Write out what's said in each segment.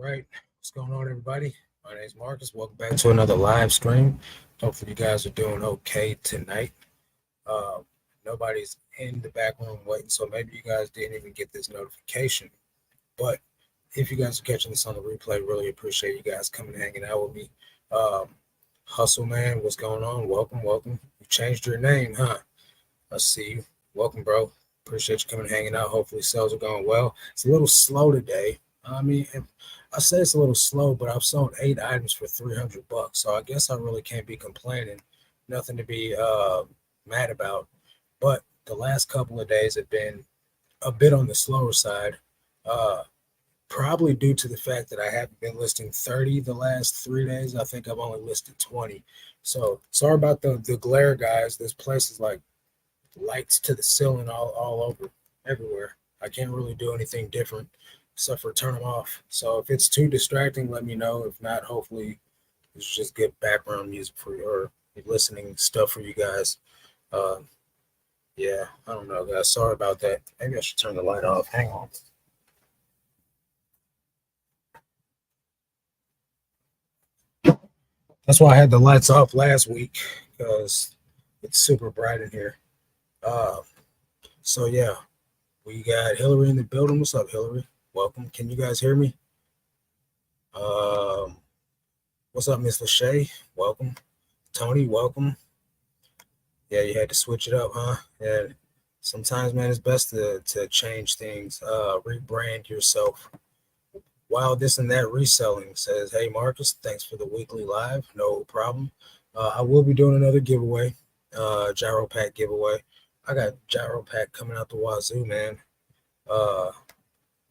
right. What's going on, everybody? My name is Marcus. Welcome back to another live stream. Hopefully, you guys are doing okay tonight. Uh, Nobody's in the back room waiting, so maybe you guys didn't even get this notification. But if you guys are catching this on the replay, really appreciate you guys coming and hanging out with me. Um, Hustle Man, what's going on? Welcome. You changed your name, huh? I see you. Welcome, bro. Appreciate you coming and hanging out. Hopefully, sales are going well. It's a little slow today. I mean, I say it's a little slow, but I've sold 8 items for $300, so I guess I really can't be complaining. Nothing to be mad about. But the last couple of days have been a bit on the slower side, uh, probably due to the fact that I haven't been listing 30 the last 3 days. I think I've only listed 20. So sorry about the glare, guys. This place is like lights to the ceiling all over, everywhere. I can't really do anything different except for turn them off. So if it's too distracting, let me know. If not, hopefully it's just good background music for you or listening stuff for you guys. Uh, yeah, I don't know, guys. Sorry about that. Maybe I should turn the light off. Hang on. That's why I had the lights off last week because it's super bright in here. Uh, so yeah, we got Hillary in the building. What's up, Hillary? Welcome. Can you guys hear me? Um, what's up, Miss Lachey? Welcome. Tony, welcome. Yeah, you had to switch it up, huh? Yeah. Sometimes, man, it's best to change things, rebrand yourself. Wow, this and that reselling says, hey, Marcus, thanks for the weekly live. No problem. I will be doing another giveaway, gyro pack giveaway. I got gyro pack coming out the wazoo, man.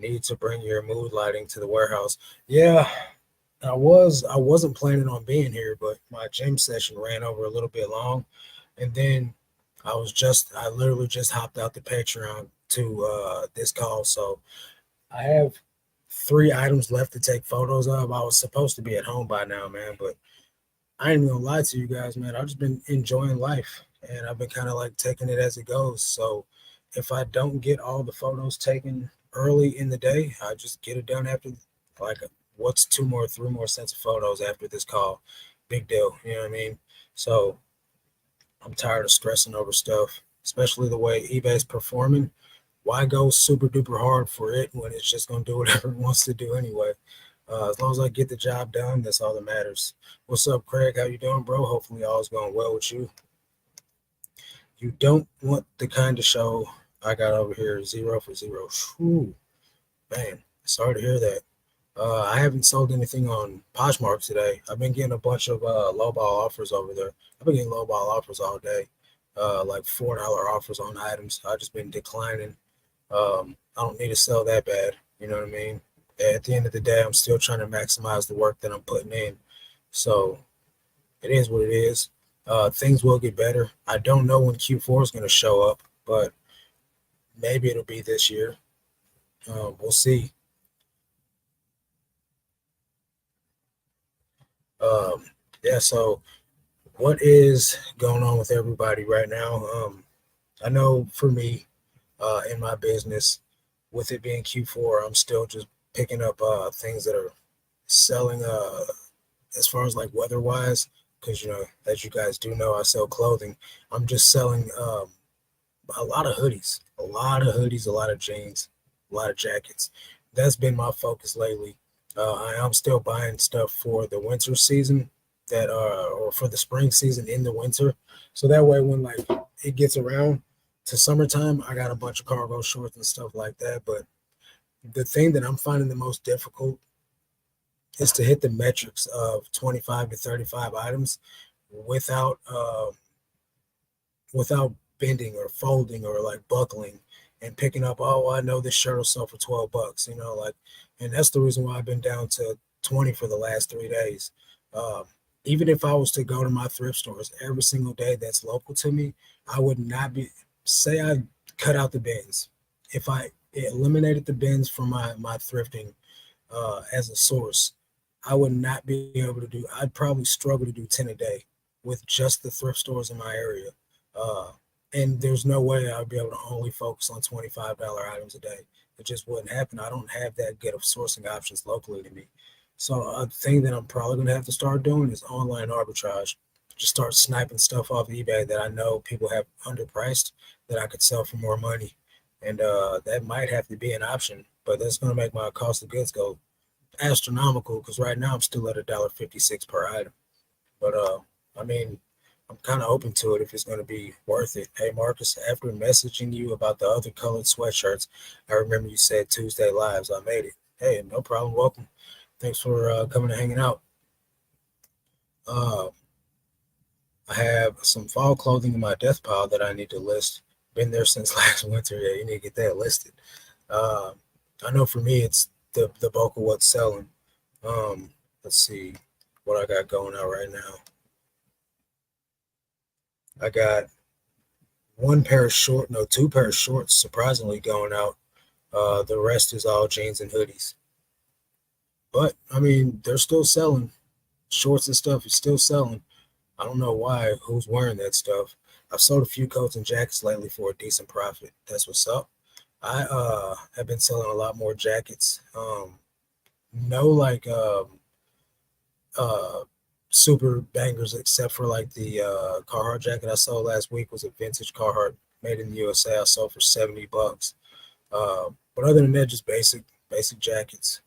Need to bring your mood lighting to the warehouse. Yeah, I wasn't planning on being here, but my gym session ran over a little bit long, and then I literally just hopped out the Patreon to this call. So I have 3 items left to take photos of. I was supposed to be at home by now, man, but I ain't even gonna lie to you guys, man. I've just been enjoying life, and I've been kind of like taking it as it goes. So if I don't get all the photos taken early in the day, I just get it done after, like, what's 2 more, 3 more sets of photos after this call? Big deal, you know what I mean? So I'm tired of stressing over stuff, especially the way eBay's performing. Why go super duper hard for it when it's just gonna do whatever it wants to do anyway? As long as I get the job done, that's all that matters. What's up, Craig? How you doing, bro? Hopefully all's going well with you. You don't want the kind of show I got over here, 0 for 0. Whew, man, sorry to hear that. I haven't sold anything on Poshmark today. I've been getting a bunch of lowball offers over there. I've been getting lowball offers all day, like $4 offers on items. I've just been declining. I don't need to sell that bad. You know what I mean? At the end of the day, I'm still trying to maximize the work that I'm putting in. So it is what it is. Things will get better. I don't know when Q4 is going to show up, but maybe it'll be this year. We'll see. Um, yeah, so what is going on with everybody right now? I know for me, in my business, with it being Q4, I'm still just picking up things that are selling as far as like weather wise, because as you guys do know, I sell clothing. I'm just selling a lot of hoodies, a lot of jeans, a lot of jackets. That's been my focus lately. I am still buying stuff for the winter season or for the spring season in the winter. So that way when like it gets around to summertime, I got a bunch of cargo shorts and stuff like that. But the thing that I'm finding the most difficult is to hit the metrics of 25 to 35 items without without bending or folding or like buckling and picking up, oh, I know this shirt will sell for $12, like, and that's the reason why I've been down to 20 for the last 3 days. Um, Even if I was to go to my thrift stores every single day that's local to me, I would not be, say I cut out the bins. If I eliminated the bins from my thrifting as a source, I would not be able to do, I'd probably struggle to do 10 a day with just the thrift stores in my area. Uh, and there's no way I'd be able to only focus on $25 items a day. It just wouldn't happen. I don't have that good of sourcing options locally to me. So a thing that I'm probably gonna have to start doing is online arbitrage. Just start sniping stuff off eBay that I know people have underpriced that I could sell for more money. And that might have to be an option, but that's gonna make my cost of goods go astronomical because right now I'm still at $1.56 per item. But I mean, I'm kind of open to it if it's going to be worth it. Hey, Marcus, after messaging you about the other colored sweatshirts, I remember you said Tuesday lives. I made it. Hey, no problem. Welcome. Thanks for coming and hanging out. Uh, I have some fall clothing in my death pile that I need to list. Been there since last winter. Yeah, you need to get that listed. Uh, I know for me, it's the bulk of what's selling. Um, let's see what I got going out right now. I got two pair of shorts surprisingly going out. The rest is all jeans and hoodies. But I mean, they're still selling. Shorts and stuff is still selling. I don't know why, who's wearing that stuff. I've sold a few coats and jackets lately for a decent profit. That's what's up. I have been selling a lot more jackets. No like uh super bangers except for like the Carhartt jacket I sold last week was a vintage Carhartt made in the USA. I sold for $70. But other than that, just basic jackets,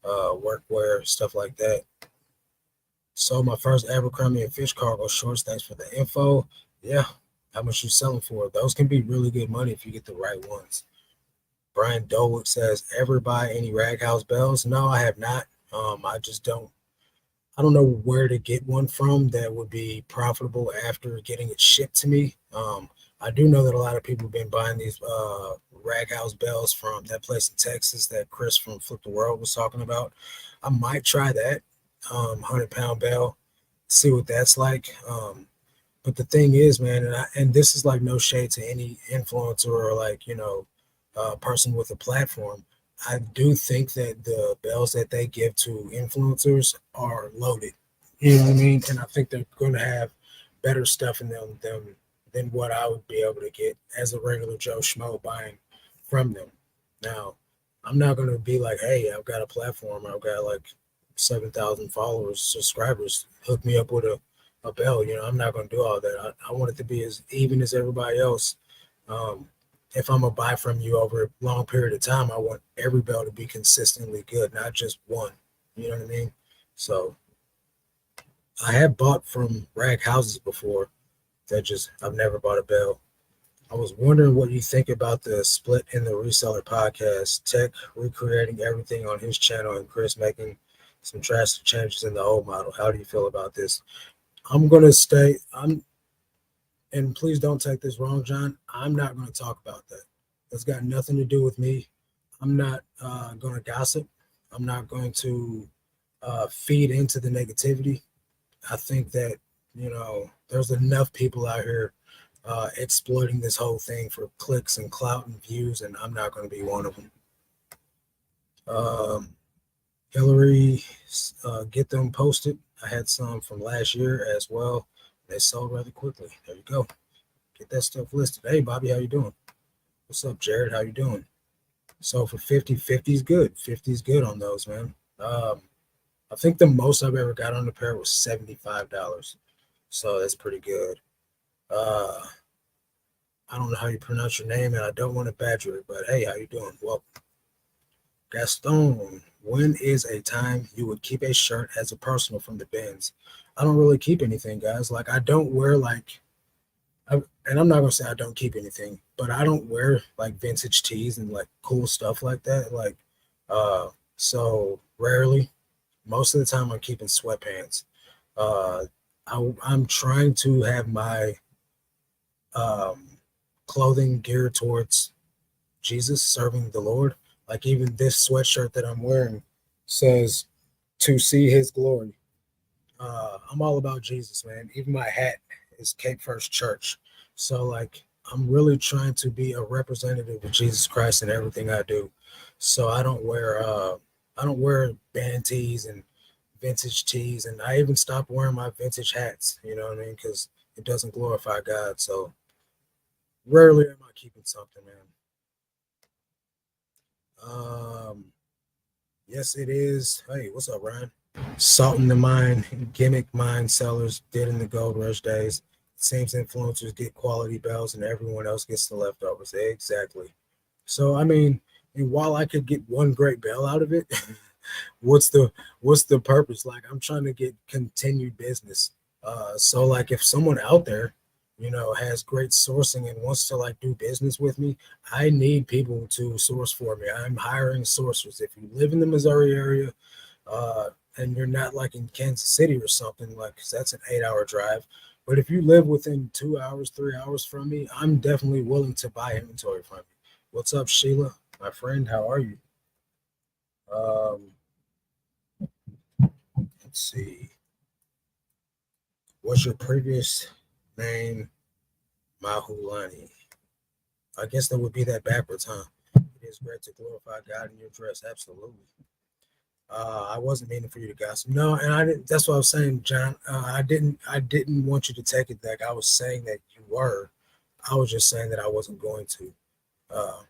workwear, stuff like that. Sold my first Abercrombie and Fish cargo shorts. Thanks for the info. Yeah, how much you selling for? Those can be really good money if you get the right ones. Brian Dolwick says, ever buy any Rag House bells? No, I have not. I just don't. I don't know where to get one from that would be profitable after getting it shipped to me. I do know that a lot of people have been buying these Rag House bells from that place in Texas that Chris from Flip the World was talking about. I might try that 100-pound bell, see what that's like. But the thing is, man, and this is like no shade to any influencer or like person with a platform. I do think that the bells that they give to influencers are loaded. You know what I mean? And I think they're going to have better stuff in them than what I would be able to get as a regular Joe Schmo buying from them. Now, I'm not going to be like, hey, I've got a platform. I've got like 7,000 followers, subscribers. Hook me up with a bell. I'm not going to do all that. I want it to be as even as everybody else. Um, if I'm gonna buy from you over a long period of time, I want every bell to be consistently good, not just one. You know what I mean? So I have bought from rag houses before. I've never bought a bell. I was wondering what you think about the split in the reseller podcast. Tech recreating everything on his channel and Chris making some drastic changes in the old model. How do you feel about this? I'm gonna stay. And please don't take this wrong, John. I'm not going to talk about that. That's got nothing to do with me. I'm not going to gossip. I'm not going to feed into the negativity. I think that, there's enough people out here exploiting this whole thing for clicks and clout and views, and I'm not going to be one of them. Hillary, get them posted. I had some from last year as well. They sold rather quickly. There you go. Get that stuff listed. Hey, Bobby, how you doing? What's up, Jared? How you doing? So for 50, 50 is good. 50 is good on those, man. I think the most I've ever got on the pair was $75. So that's pretty good. I don't know how you pronounce your name, and I don't want to badger it, but hey, how you doing? Well, Gaston, when is a time you would keep a shirt as a personal from the bins? I don't really keep anything, guys. Like I don't wear and I'm not gonna say I don't keep anything, but I don't wear like vintage tees and like cool stuff like that. Like, so rarely. Most of the time, I'm keeping sweatpants. Uh, I'm trying to have my um, clothing geared towards Jesus, serving the Lord. Like even this sweatshirt that I'm wearing says to see His glory. I'm all about Jesus, man. Even my hat is Cape First Church. So like I'm really trying to be a representative of Jesus Christ in everything I do. So I don't wear band tees and vintage tees, and I even stopped wearing my vintage hats, you know what I mean? Because it doesn't glorify God. So rarely am I keeping something, man. Um, yes, it is. Hey, what's up, Ryan? Salt in the mine, gimmick mine sellers did in the gold rush days. It seems influencers get quality bells and everyone else gets the leftovers. Exactly. So I mean, and while I could get one great bell out of it, what's the what's the purpose? Like I'm trying to get continued business. So like if someone out there, has great sourcing and wants to like do business with me, I need people to source for me. I'm hiring sourcers. If you live in the Missouri area, uh, and you're not like in Kansas City or something, like 'cause that's an 8 hour drive. But if you live within 2 hours, 3 hours from me, I'm definitely willing to buy inventory from you. What's up, Sheila, my friend? How are you? Um, let's see. What's your previous name? Mahulani. I guess that would be that backwards, huh? It is great to glorify God in your dress. Absolutely. I wasn't meaning for you to gossip. No, and I didn't. That's what I was saying, John. I didn't want you to take it like I was saying that you were. I was just saying that I wasn't going to. Uh,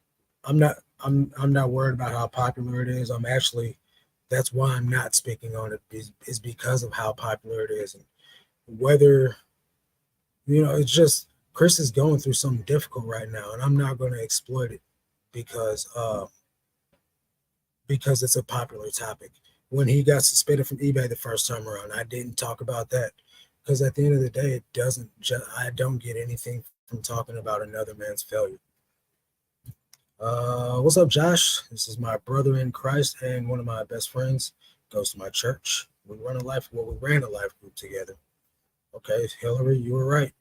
I'm not. I'm not worried about how popular it is. I'm actually. That's why I'm not speaking on it. Is because of how popular it is, and whether it's just Chris is going through something difficult right now, and I'm not going to exploit it because because it's a popular topic. When he got suspended from eBay the first time around, I didn't talk about that because at the end of the day, it doesn't. I don't get anything from talking about another man's failure. What's up, Josh? This is my brother in Christ and one of my best friends. Goes to my church. We ran a life group together. Okay, Hillary, you were right.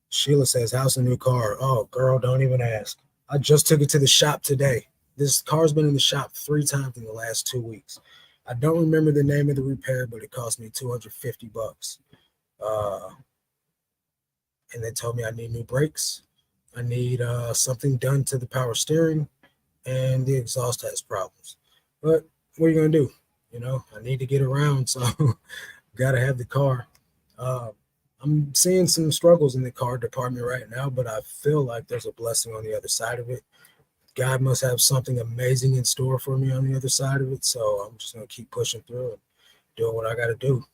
Sheila says, "How's the new car?" Oh, girl, don't even ask. I just took it to the shop today. This car's been in the shop 3 times in the last 2 weeks. I don't remember the name of the repair, but it cost me $250. Uh, and they told me I need new brakes. I need something done to the power steering, and the exhaust has problems. But what are you gonna do? I need to get around, so gotta have the car. Uh, I'm seeing some struggles in the car department right now, but I feel like there's a blessing on the other side of it. God must have something amazing in store for me on the other side of it. So I'm just gonna keep pushing through and doing what I got to do.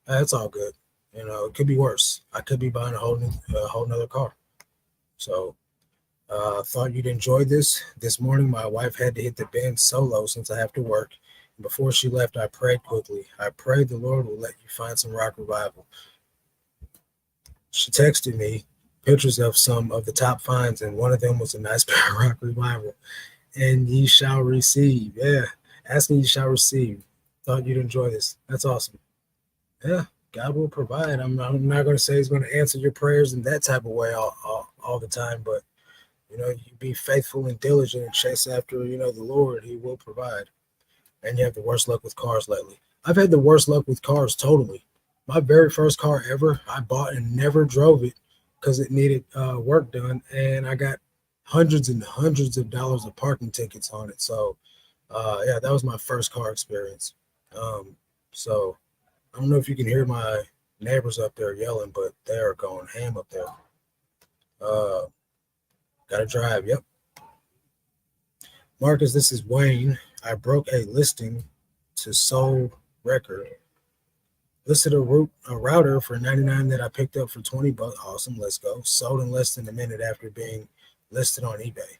That's all good. It could be worse. I could be buying a whole nother car. So thought you'd enjoy this. This morning, my wife had to hit the bend solo since I have to work. And before she left, I prayed quickly. I prayed the Lord will let you find some rock revival. She texted me pictures of some of the top finds, and one of them was a nice pair of rock revival. And ye shall receive. Yeah, asking ye shall receive. Thought you'd enjoy this. That's awesome. Yeah, God will provide. I'm not going to say He's going to answer your prayers in that type of way all the time, but you be faithful and diligent and chase after the Lord. He will provide. And you have the worst luck with cars lately. I've had the worst luck with cars totally. My very first car ever, I bought and never drove it because it needed work done, and I got hundreds and hundreds of dollars of parking tickets on it. So, yeah, that was my first car experience. So I don't know if you can hear my neighbors up there yelling, but they are going ham up there. Uh, Gotta drive. Yep. Marcus, this is Wayne. I broke a listing to sold record. Listed a router for 99 that I picked up for 20 bucks. Awesome, let's go. Sold in less than a minute after being listed on eBay.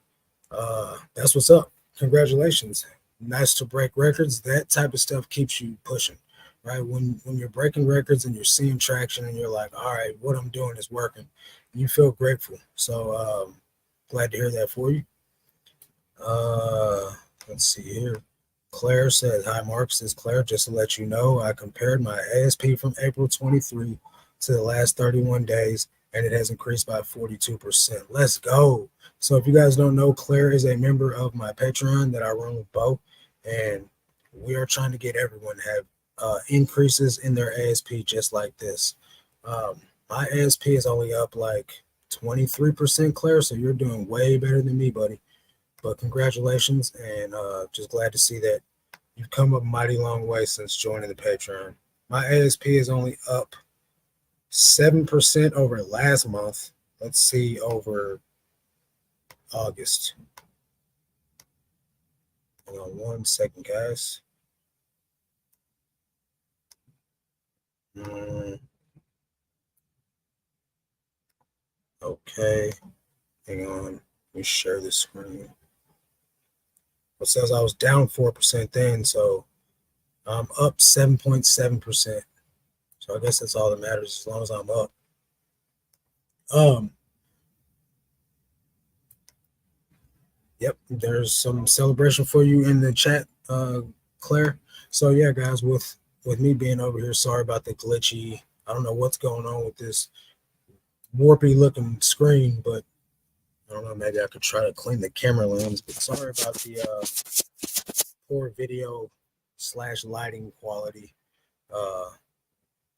That's what's up. Congratulations. Nice to break records. That type of stuff keeps you pushing, right? When you're breaking records and you're seeing traction and you're like, all right, what I'm doing is working, you feel grateful. So glad to hear that for you. Uh, let's see here. Claire says, "Hi, Mark." Says Claire, just to let you know, I compared my ASP from April 23 to the last 31 days, and it has increased by 42%. Let's go. So if you guys don't know, Claire is a member of my Patreon that I run with Bo, and we are trying to get everyone to have increases in their ASP just like this. My ASP is only up like 23%, Claire, so you're doing way better than me, buddy. But congratulations, and just glad to see that you've come a mighty long way since joining the Patreon. My ASP is only up 7% over last month. Let's see over August. Hang on 1 second, guys. Okay, hang on. Let me share this screen. It says I was down 4% then, so I'm up 7.7%. So I guess that's all that matters as long as I'm up. Yep, there's some celebration for you in the chat, Claire. So yeah, guys, with me being over here, sorry about the glitchy. I don't know what's going on with this warpy looking screen, but I don't know. Maybe I could try to clean the camera lens. But sorry about the poor video / lighting quality.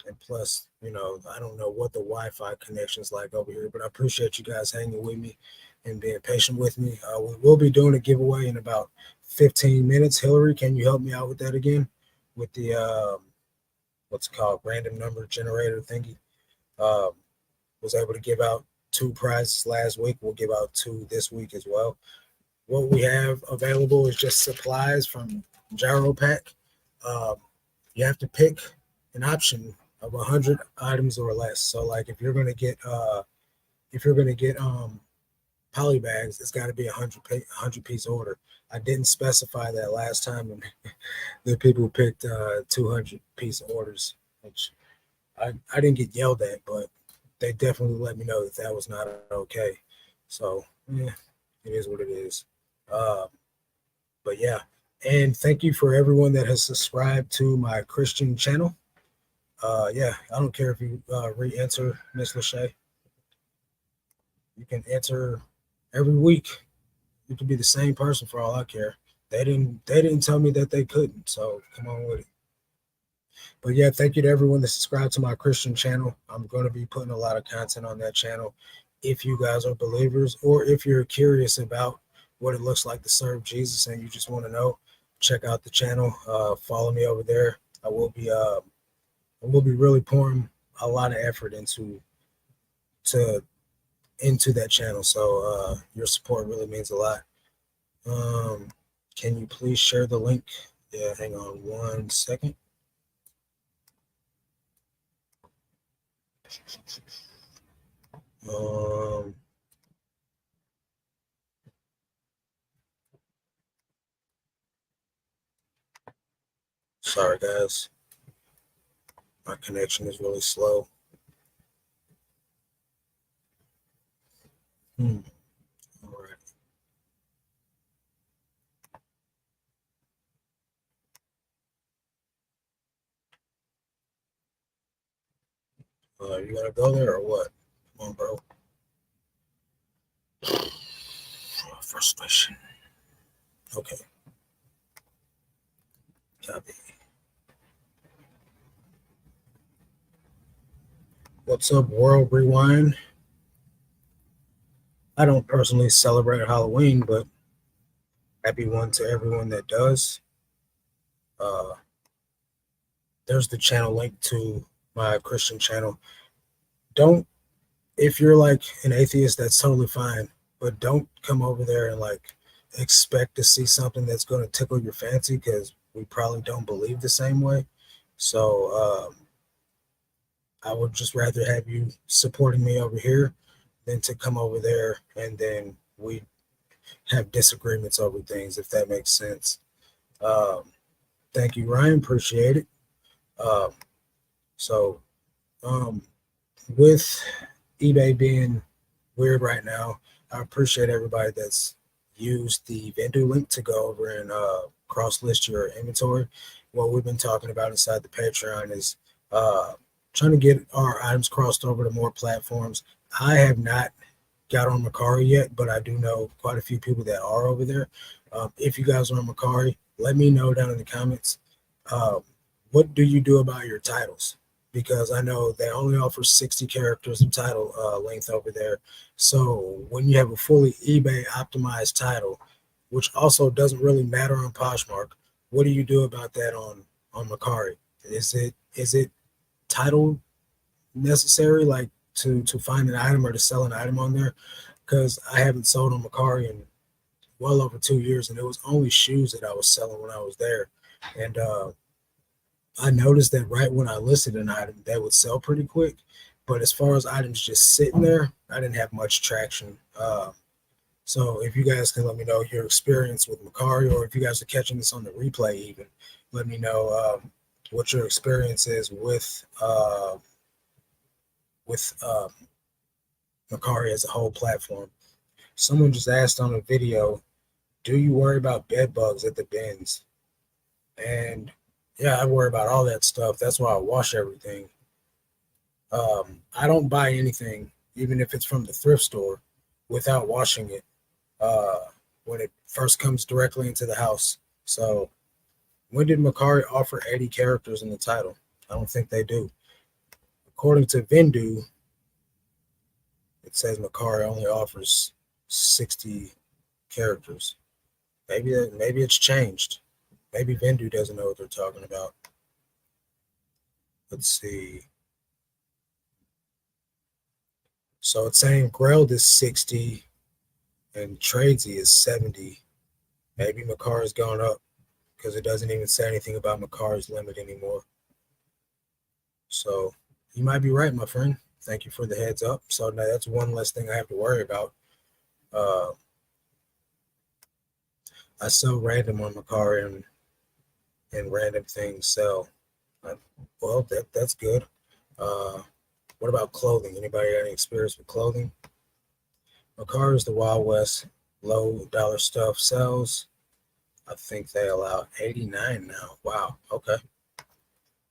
And plus, I don't know what the Wi-Fi connection is like over here, but I appreciate you guys hanging with me and being patient with me. We will be doing a giveaway in about 15 minutes. Hillary, can you help me out with that again? With the what's it called, random number generator thingy. Was able to give out 2 prizes last week. We'll give out 2 this week as well. What we have available is just supplies from Gyro Pack. You have to pick an option of 100 items or less. So like if you're gonna get poly bags, it's got to be a 100 piece order. I didn't specify that last time, and the people picked 200 piece orders, which I didn't get yelled at, but they definitely let me know that was not okay. So yeah, it is what it is. But yeah, and thank you for everyone that has subscribed to my Christian channel. Yeah, I don't care if you re-enter, Miss Lachey. You can enter every week. You could be the same person for all I care. They didn't tell me that they couldn't, so come on with it. But yeah, thank you to everyone that subscribed to my Christian channel. I'm going to be putting a lot of content on that channel. If you guys are believers, or if you're curious about what it looks like to serve Jesus and you just want to know, check out the channel. Follow me over there. I will be really pouring a lot of effort into that channel. So your support really means a lot. Can you please share the link? Yeah, hang on 1 second. Sorry guys, my connection is really slow. All right. You gonna go there or what? Come on, bro. Frustration. Okay. Copy. What's up, World Rewind? I don't personally celebrate Halloween, but happy one to everyone that does. There's the channel link to my Christian channel. If you're like an atheist, that's totally fine, but don't come over there and like expect to see something that's going to tickle your fancy, because we probably don't believe the same way. So I would just rather have you supporting me over here than to come over there and then we have disagreements over things, if that makes sense. Thank you, Ryan. Appreciate it. So with eBay being weird right now, I appreciate everybody that's used the vendor link to go over and cross list your inventory. What we've been talking about inside the Patreon is trying to get our items crossed over to more platforms. I have not got on Mercari yet, but I do know quite a few people that are over there. If you guys are on Mercari, let me know down in the comments. What do you do about your titles? Because I know they only offer 60 characters of title length over there. So when you have a fully eBay optimized title, which also doesn't really matter on Poshmark, what do you do about that on Mercari? Is it title necessary, like to find an item or to sell an item on there? Because I haven't sold on Mercari in well over 2 years, and it was only shoes that I was selling when I was there. And I noticed that right when I listed an item, they would sell pretty quick. But as far as items just sitting there, I didn't have much traction. So if you guys can let me know your experience with Macari, or if you guys are catching this on the replay, even let me know what your experience is with Macari as a whole platform. Someone just asked on a video, "Do you worry about bed bugs at the bins?" And yeah, I worry about all that stuff. That's why I wash everything. I don't buy anything, even if it's from the thrift store, without washing it uh, when it first comes directly into the house. So, when did Macari offer 80 characters in the title? I don't think they do. According to Vendu, it says Macari only offers 60 characters. Maybe it's changed. Maybe Vendu doesn't know what they're talking about. Let's see. So it's saying Greld is 60 and Tradesy is 70. Maybe Macari's gone up because it doesn't even say anything about Macari's limit anymore. So you might be right, my friend. Thank you for the heads up. So now that's one less thing I have to worry about. Uh, I sell random on Macari, and random things sell. Well, that's good. What about clothing? Anybody got any experience with clothing? Macari is the Wild West. Low dollar stuff sells. I think they allow 89 now. Wow. Okay.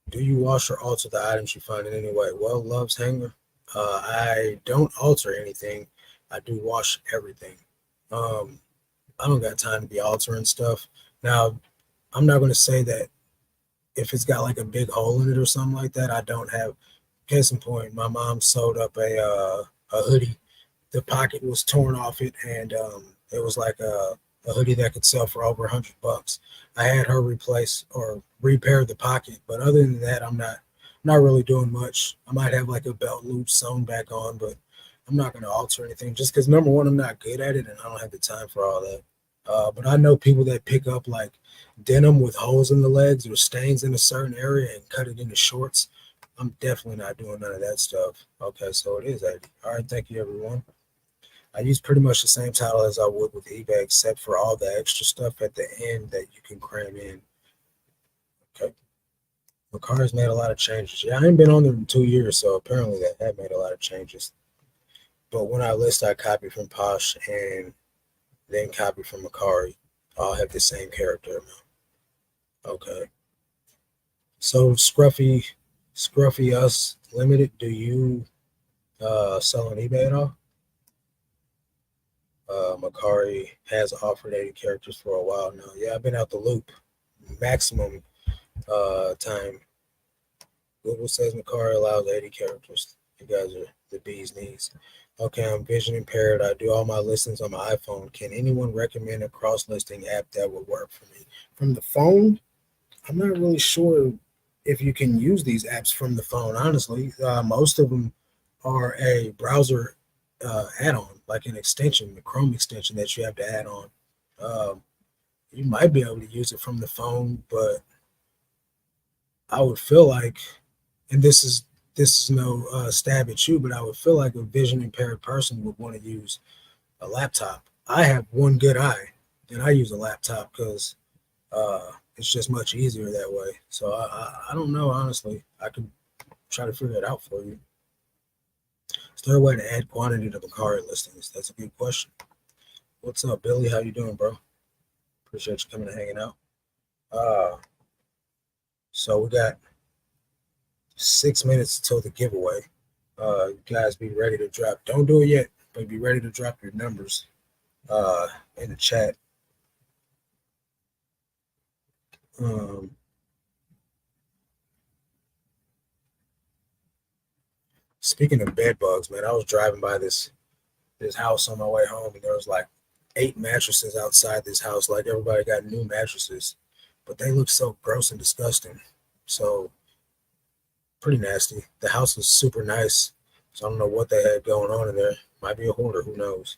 Do you wash or alter the items you find in any way? Well, Love's Hanger. I don't alter anything. I do wash everything. Um, I don't got time to be altering stuff. Now, I'm not going to say that if it's got like a big hole in it or something like that, I don't have. Case in point, my mom sewed up a hoodie. The pocket was torn off it, and it was like a hoodie that could sell for over $100. I had her replace or repair the pocket, but other than that, I'm not really doing much. I might have like a belt loop sewn back on, but I'm not going to alter anything just because number one, I'm not good at it, and I don't have the time for all that. But I know people that pick up like denim with holes in the legs or stains in a certain area and cut it into shorts. I'm definitely not doing none of that stuff. Okay, so it is 80. All right, thank you, everyone. I use pretty much the same title as I would with eBay, except for all the extra stuff at the end that you can cram in. Okay. Macari's made a lot of changes. Yeah, I ain't been on there in 2 years, so apparently they have made a lot of changes. But when I list, I copy from Posh and then copy from Macari. All have the same character amount. Okay. So Scruffy Us Limited, do you sell on eBay at all? Macari has offered 80 characters for a while now. Yeah, I've been out the loop. Maximum time. Google says Macari allows 80 characters. You guys are the bee's knees. Okay, I'm vision impaired. I do all my listings on my iPhone. Can anyone recommend a cross listing app that would work for me? From the phone, I'm not really sure if you can use these apps from the phone, honestly. Most of them are a browser add-on, like an extension, the Chrome extension that you have to add on. Um, you might be able to use it from the phone, but I would feel like, and this is no stab at you, but I would feel like a vision impaired person would want to use a laptop. I have one good eye, and I use a laptop because it's just much easier that way. So I don't know, honestly. I could try to figure it out for you. Is there a way to add quantity to Macari listings? That's a good question. What's up, Billy? How you doing, bro? Appreciate you coming and hanging out. Uh, so we got 6 minutes until the giveaway. You guys be ready to drop. Don't do it yet, but be ready to drop your numbers in the chat. Speaking of bed bugs, man, I was driving by this house on my way home, and there was like 8 mattresses outside this house. Like everybody got new mattresses, but they look so gross and disgusting. So pretty nasty. The house was super nice, so I don't know what they had going on in there. Might be a hoarder, who knows?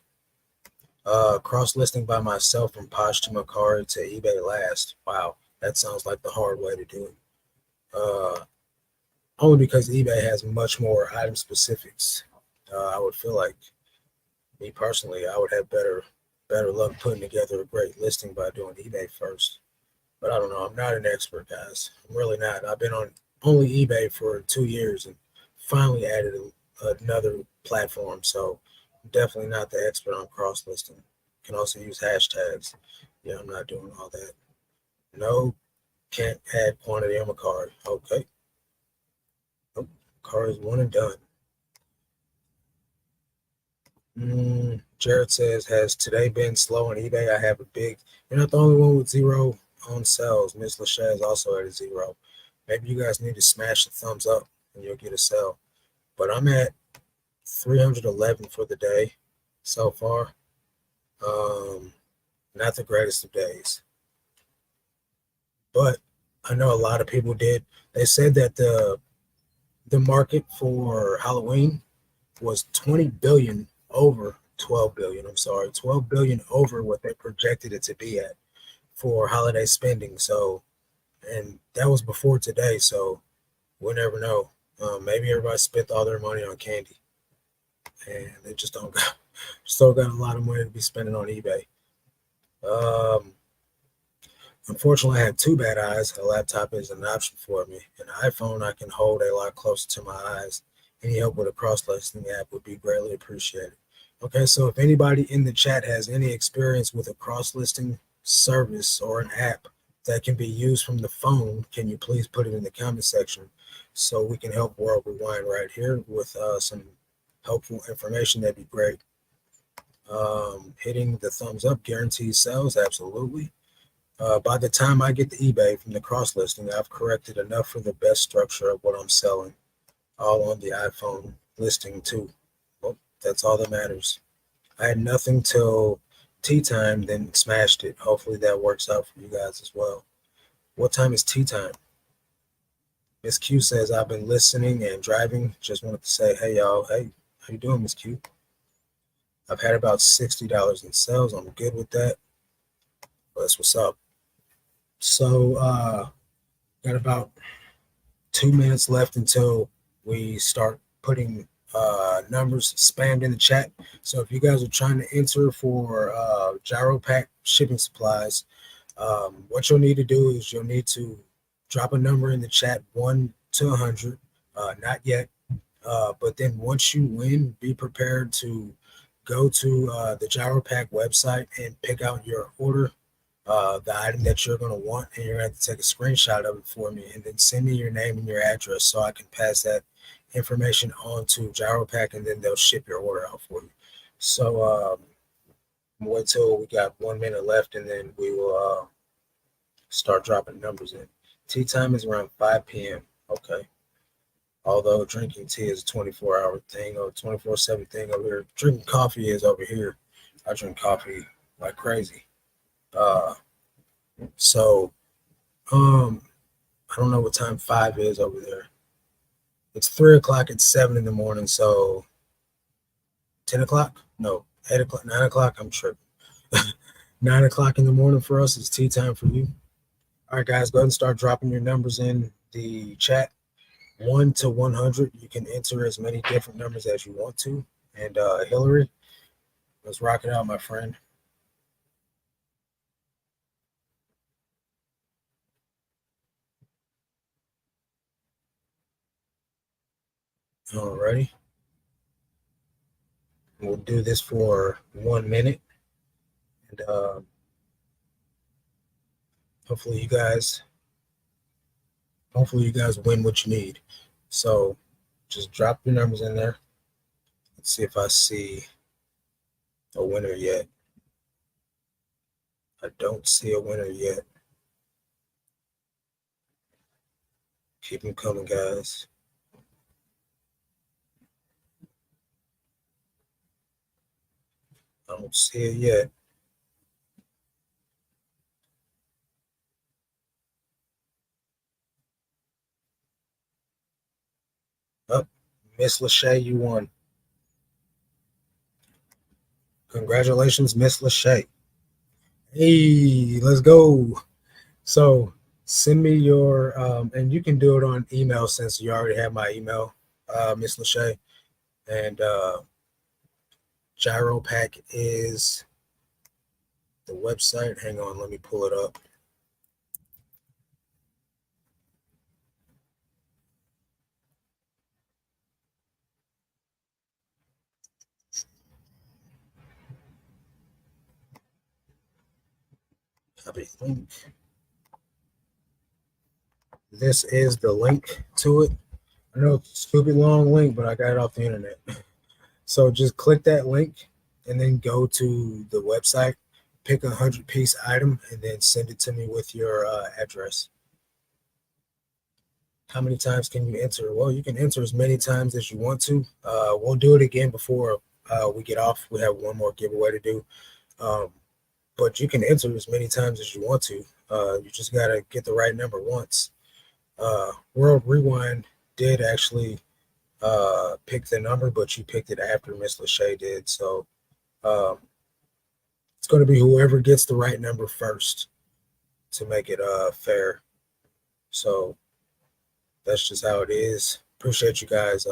Cross listing by myself from Poshmark to eBay last. Wow, that sounds like the hard way to do it. Only because eBay has much more item specifics. I would feel like me personally, I would have better luck putting together a great listing by doing eBay first. But I don't know. I'm not an expert, guys. I'm really not. I've been on only eBay for 2 years and finally added another platform. So I'm definitely not the expert on cross listing. Can also use hashtags. Yeah, I'm not doing all that. No, can't add quantity on my card. Okay. Nope. Card is one and done. Jared says, has today been slow on eBay? I have a big, you're not the only one with zero on sales. Miss Lachey is also at a zero. Maybe you guys need to smash the thumbs up and you'll get a sell. But I'm at 311 for the day so far. Not the greatest of days. But I know a lot of people did. They said that the market for Halloween was 20 billion over 12 billion. I'm sorry, 12 billion over what they projected it to be at for holiday spending. So, and that was before today. So we'll never know. Maybe everybody spent all their money on candy, and they just don't got a lot of money to be spending on eBay. Um, Unfortunately, I have two bad eyes. A laptop is an option for me. An iPhone I can hold a lot closer to my eyes. Any help with a cross-listing app would be greatly appreciated. Okay, so if anybody in the chat has any experience with a cross-listing service or an app that can be used from the phone, can you please put it in the comment section so we can help World Rewind right here with some helpful information? That'd be great. Hitting the thumbs up guarantees sales, absolutely. By the time I get to eBay from the cross listing, I've corrected enough for the best structure of what I'm selling, all on the iPhone listing too. Well, that's all that matters. I had nothing till tea time, then smashed it. Hopefully that works out for you guys as well. What time is tea time? Miss Q says, I've been listening and driving. Just wanted to say, hey y'all, hey, how you doing, Miss Q? I've had about $60 in sales. I'm good with that. That's what's up. So got about 2 minutes left until we start putting numbers spammed in the chat. So if you guys are trying to enter for gyro pack shipping supplies, what you'll need to do is you'll need to drop a number in the chat, 1 to 100. Not yet, but then once you win, be prepared to go to the gyro pack website and pick out your order, the item that you're going to want, and you're going to have to take a screenshot of it for me and then send me your name and your address so I can pass that information on to gyropack, and then they'll ship your order out for you. So wait till we got 1 minute left, and then we will start dropping numbers in. Tea time is around 5 p.m. Okay. Although drinking tea is a 24-hour thing or 24/7 thing over here, drinking coffee is over here. I drink coffee like crazy. Uh, so I don't know what time 5 is over there. It's 3 o'clock. It's 7 in the morning. So 10 o'clock? No, 8 o'clock, 9 o'clock. I'm tripping. 9 o'clock in the morning for us is tea time for you. All right, guys, go ahead and start dropping your numbers in the chat. 1 to 100. You can enter as many different numbers as you want to. And Hillary, let's rock it out, my friend. Alrighty. We'll do this for 1 minute. And hopefully you guys win what you need. So just drop your numbers in there. Let's see if I see a winner yet. I don't see a winner yet. Keep them coming, guys. I don't see it yet. Oh, Miss Lachey, you won. Congratulations, Miss Lachey. Hey, let's go. So send me your and you can do it on email since you already have my email, Miss Lachey. And Gyro Pack is the website. Hang on, let me pull it up. Copy link. This is the link to it. I know it's a stupid long link, but I got it off the internet. So just click that link and then go to the website, pick a 100-piece item, and then send it to me with your address. How many times can you enter? Well, you can enter as many times as you want to. We'll do it again before we get off. We have one more giveaway to do. Um, but you can enter as many times as you want to. You just got to get the right number once. World Rewind did actually pick the number, but you picked it after Miss Lachey did. So um, it's going to be whoever gets the right number first to make it fair. So that's just how it is. Appreciate you guys.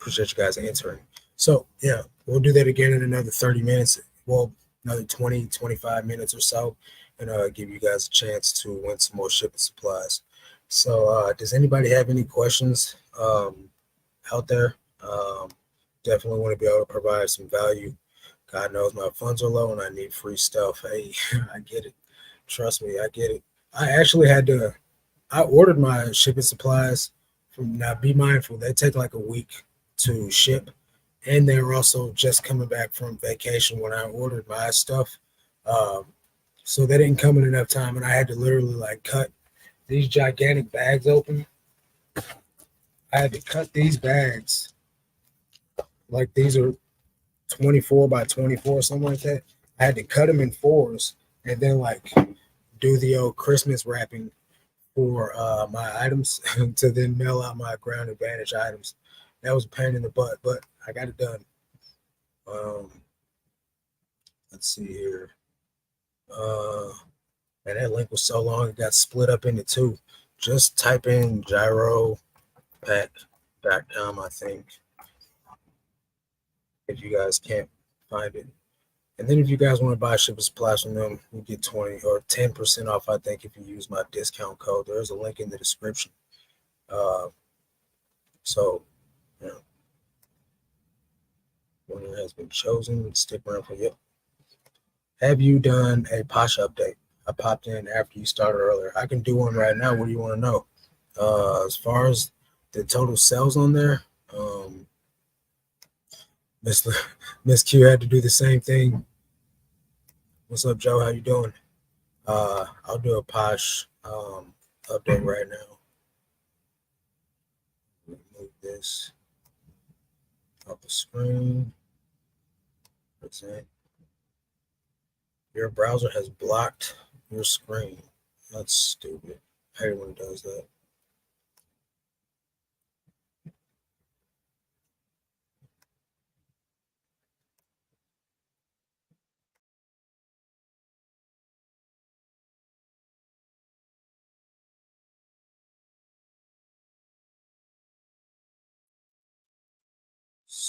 Appreciate you guys answering. So yeah, we'll do that again in another 30 minutes. Well, another 20, 25 minutes or so, and give you guys a chance to win some more shipping supplies. So does anybody have any questions out there? Definitely want to be able to provide some value. God knows my funds are low and I need free stuff. Hey, I get it. Trust me, I get it. I actually had to, I ordered my shipping supplies from, now be mindful, they take like a week to ship. And they were also just coming back from vacation when I ordered my stuff. Um, so they didn't come in enough time. And I had to literally like cut these gigantic bags open. I had to cut these bags like these are 24 by 24 or something like that. I had to cut them in fours and then like do the old Christmas wrapping for my items to then mail out my Ground Advantage items. That was a pain in the butt, but I got it done. Um, let's see here. Uh, and that link was so long it got split up into two. Just type in gyropack.com, I think, if you guys can't find it. And then if you guys want to buy shipping supplies from them, you get 20 or 10% off, I think, if you use my discount code. There's a link in the description. Uh, so, you know, winner has been chosen. Stick around for you. Have you done a Posh update? I popped in after you started earlier. I can do one right now. What do you want to know? As far as the total sales on there, Miss Miss Q had to do the same thing. What's up, Joe? How you doing? I'll do a Posh update right now. Remove this off the screen. Present. Your browser has blocked your screen. That's stupid. I hate when it does that.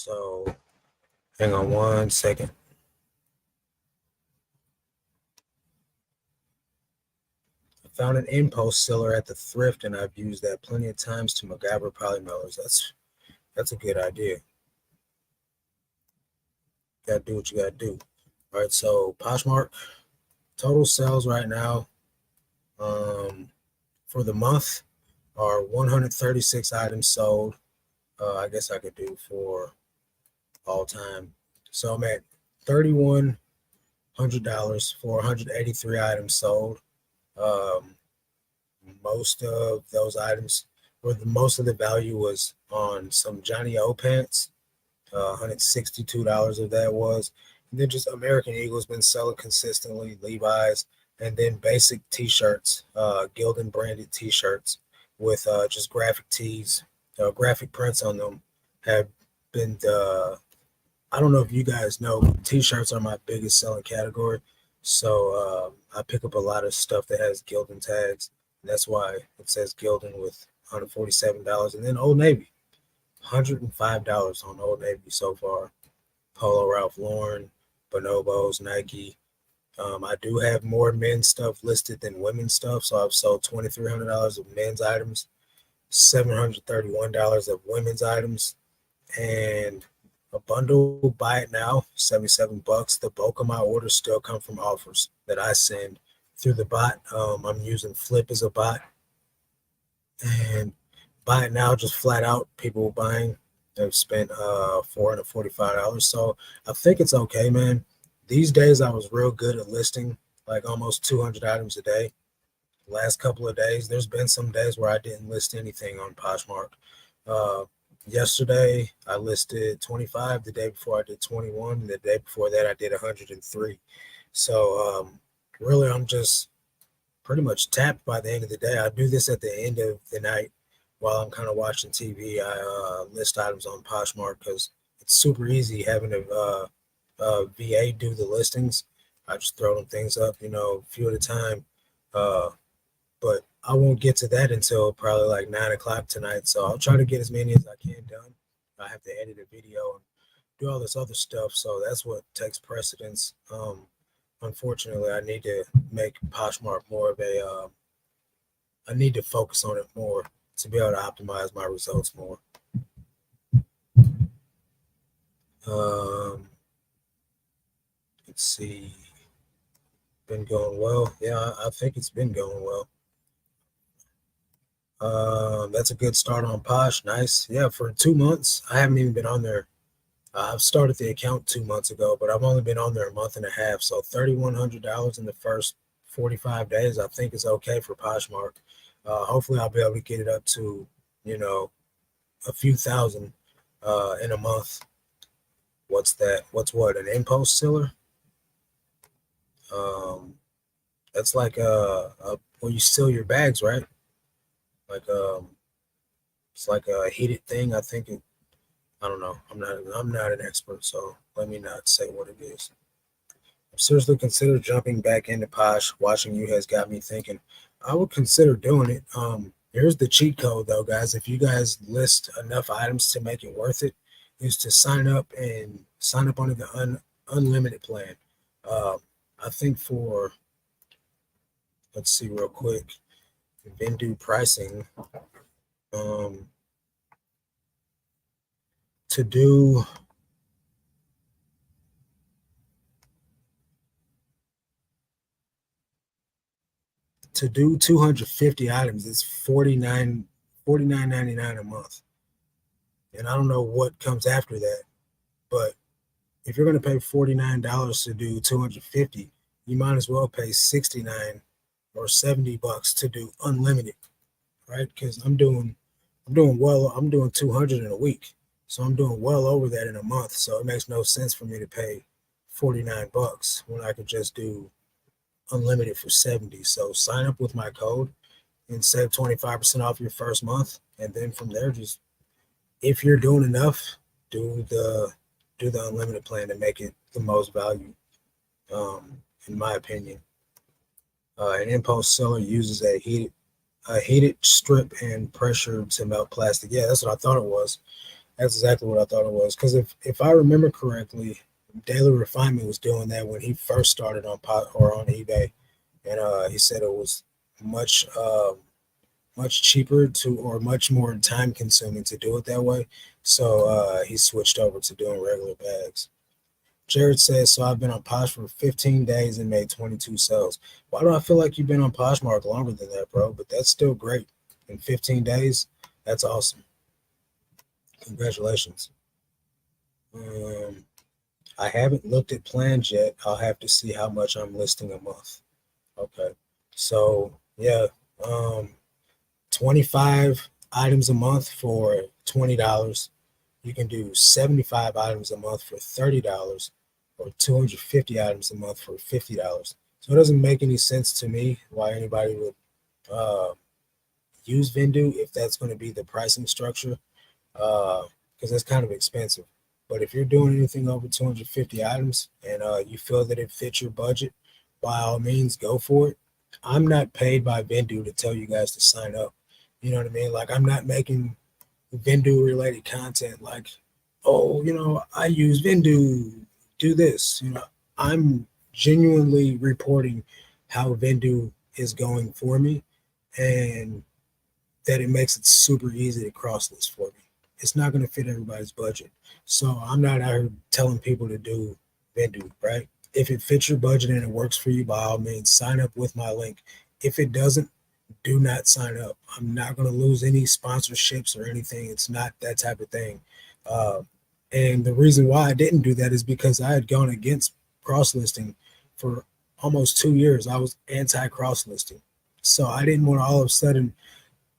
So hang on one second. I found an impulse seller at the thrift, and I've used that plenty of times to MacGyver polymailers. That's a good idea. Gotta do what you gotta do. All right, so Poshmark total sales right now for the month are 136 items sold. I guess I could do for all time. So I'm at $3,100 for 183 items sold. Um, most of those items, or most of the value was on some Johnny O pants. $162 of that was. And then just American Eagle's been selling consistently, Levi's, and then basic t-shirts, Gildan branded t-shirts with just graphic tees, graphic prints on them have been I don't know if you guys know, t-shirts are my biggest selling category. So I pick up a lot of stuff that has Gildan tags. That's why it says Gildan with $147. And then Old Navy, $105 on Old Navy so far. Polo Ralph Lauren, Bonobos, Nike. I do have more men's stuff listed than women's stuff. So I've sold $2,300 of men's items, $731 of women's items, and a bundle, buy it now, $77. The bulk of my orders still come from offers that I send through the bot. I'm using Flip as a bot, and buy it now, just flat out people buying. They've spent $445. So I think it's okay, man. These days I was real good at listing like almost 200 items a day. Last couple of days, there's been some days where I didn't list anything on Poshmark. Uh, Yesterday, I listed 25. The day before, I did 21. And the day before that, I did 103. So, really, I'm just pretty much tapped by the end of the day. I do this at the end of the night while I'm kind of watching TV. I list items on Poshmark because it's super easy having a VA do the listings. I just throw them things up, a few at a time. Uh, but I won't get to that until probably like 9 o'clock tonight. So I'll try to get as many as I can done. I have to edit a video and do all this other stuff. So that's what takes precedence. Unfortunately, I need to make Poshmark more of I need to focus on it more to be able to optimize my results more. Let's see. Been going well. Yeah, I think it's been going well. That's a good start on Posh. Nice. Yeah, for 2 months, I haven't even been on there. I've started the account 2 months ago, but I've only been on there a month and a half. So $3,100 in the first 45 days, I think is okay for Poshmark. Hopefully, I'll be able to get it up to, a few thousand in a month. What's that? What's what? An impulse seller? That's like when you seal your bags, right? Like it's like a heated thing. I think I don't know. I'm not an expert, so let me not say what it is. Seriously consider jumping back into Posh. Watching you has got me thinking. I would consider doing it. Here's the cheat code though, guys. If you guys list enough items to make it worth it, is to sign up under the unlimited plan. I think for let's see real quick, Vendu pricing. To do to do 250 items, it's $49.99 a month. And I don't know what comes after that, but if you're going to pay $49 to do 250, you might as well pay 69 or $70 to do unlimited, right? Because I'm doing 200 in a week, so I'm doing well over that in a month. So it makes no sense for me to pay $49 when I could just do unlimited for 70. So sign up with my code and save 25% off your first month, and then from there, just if you're doing enough, do the unlimited plan to make it the most value. In my opinion, an impulse seller uses a heated strip and pressure to melt plastic. Yeah, that's what I thought it was. That's exactly what I thought it was. Because if I remember correctly, Daily Refinement was doing that when he first started on on eBay, and he said it was much much cheaper or much more time consuming to do it that way. So he switched over to doing regular bags. Jared says, so I've been on Posh for 15 days and made 22 sales. Why do I feel like you've been on Poshmark longer than that, bro? But that's still great. In 15 days, that's awesome. Congratulations. I haven't looked at plans yet. I'll have to see how much I'm listing a month. Okay. So, yeah, 25 items a month for $20. You can do 75 items a month for $30 or 250 items a month for $50. So it doesn't make any sense to me why anybody would use Vendu if that's going to be the pricing structure, because that's kind of expensive. But if you're doing anything over 250 items and you feel that it fits your budget, by all means, go for it. I'm not paid by Vendu to tell you guys to sign up. You know what I mean? Like, I'm not making Vendu related content like, oh, I use Vendu, do this. I'm genuinely reporting how Vendu is going for me, and that it makes it super easy to cross list for me. It's not going to fit everybody's budget. So I'm not out here telling people to do Vendu, right? If it fits your budget and it works for you, by all means, sign up with my link. If it doesn't, do not sign up. I'm not going to lose any sponsorships or anything. It's not that type of thing. Uh, and the reason why I didn't do that is because I had gone against cross listing for almost 2 years. I was anti cross listing. So I didn't want to all of a sudden